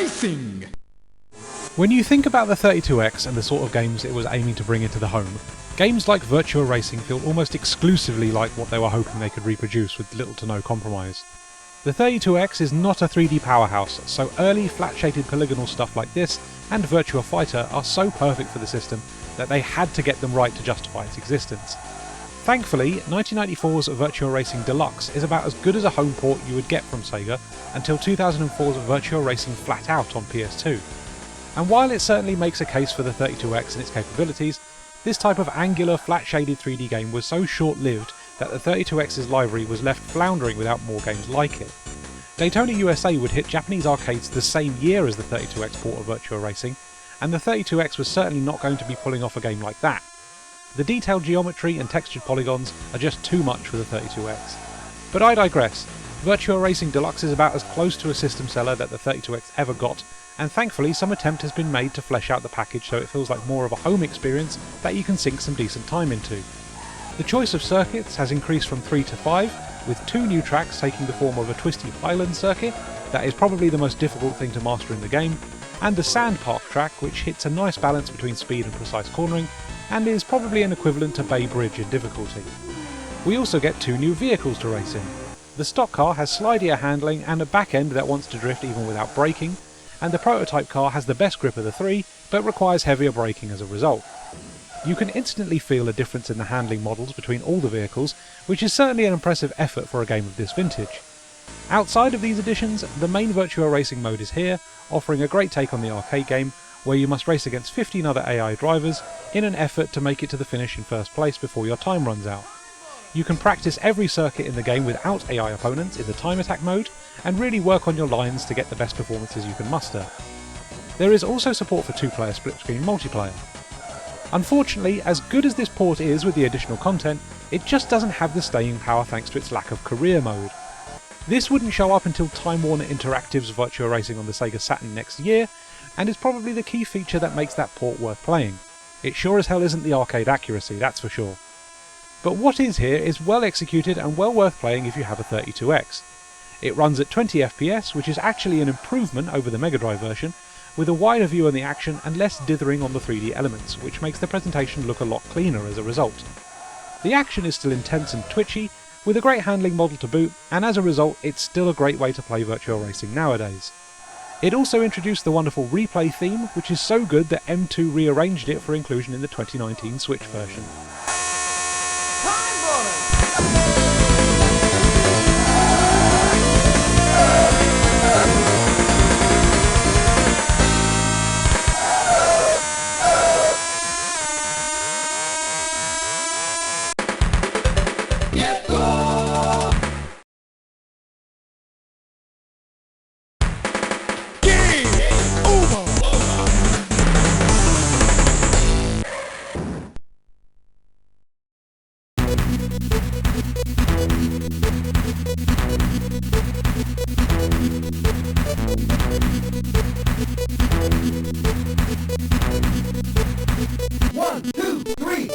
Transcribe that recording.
Racing! When you think about the 32X and the sort of games it was aiming to bring into the home, games like Virtua Racing feel almost exclusively like what they were hoping they could reproduce with little to no compromise. The 32X is not a 3D powerhouse, so early flat-shaded polygonal stuff like this and Virtua Fighter are so perfect for the system that they had to get them right to justify its existence. Thankfully, 1994's Virtua Racing Deluxe is about as good as a home port you would get from Sega until 2004's Virtua Racing Flat Out on PS2. And while it certainly makes a case for the 32X and its capabilities, this type of angular, flat-shaded 3D game was so short-lived that the 32X's library was left floundering without more games like it. Daytona USA would hit Japanese arcades the same year as the 32X port of Virtua Racing, and the 32X was certainly not going to be pulling off a game like that. The detailed geometry and textured polygons are just too much for the 32X. But I digress. Virtua Racing Deluxe is about as close to a system seller that the 32X ever got, and thankfully some attempt has been made to flesh out the package so it feels like more of a home experience that you can sink some decent time into. The choice of circuits has increased from 3 to 5, with 2 new tracks taking the form of a twisty island circuit that is probably the most difficult thing to master in the game, and the Sand Park track, which hits a nice balance between speed and precise cornering, and is probably an equivalent to Bay Bridge in difficulty. We also get 2 new vehicles to race in. The stock car has slidier handling and a back end that wants to drift even without braking, and the prototype car has the best grip of the 3, but requires heavier braking as a result. You can instantly feel a difference in the handling models between all the vehicles, which is certainly an impressive effort for a game of this vintage. Outside of these additions, the main Virtua Racing mode is here, offering a great take on the arcade game, where you must race against 15 other AI drivers in an effort to make it to the finish in first place before your time runs out. You can practice every circuit in the game without AI opponents in the time attack mode, and really work on your lines to get the best performances you can muster. There is also support for 2-player split-screen multiplayer. Unfortunately, as good as this port is with the additional content, it just doesn't have the staying power thanks to its lack of career mode. This wouldn't show up until Time Warner Interactive's Virtua Racing on the Sega Saturn next year, and is probably the key feature that makes that port worth playing. It sure as hell isn't the arcade accuracy, that's for sure. But what is here is well executed and well worth playing if you have a 32X. It runs at 20 FPS, which is actually an improvement over the Mega Drive version, with a wider view on the action and less dithering on the 3D elements, which makes the presentation look a lot cleaner as a result. The action is still intense and twitchy, with a great handling model to boot, and as a result it's still a great way to play Virtua Racing nowadays. It also introduced the wonderful replay theme, which is so good that M2 rearranged it for inclusion in the 2019 Switch version. One, two, three.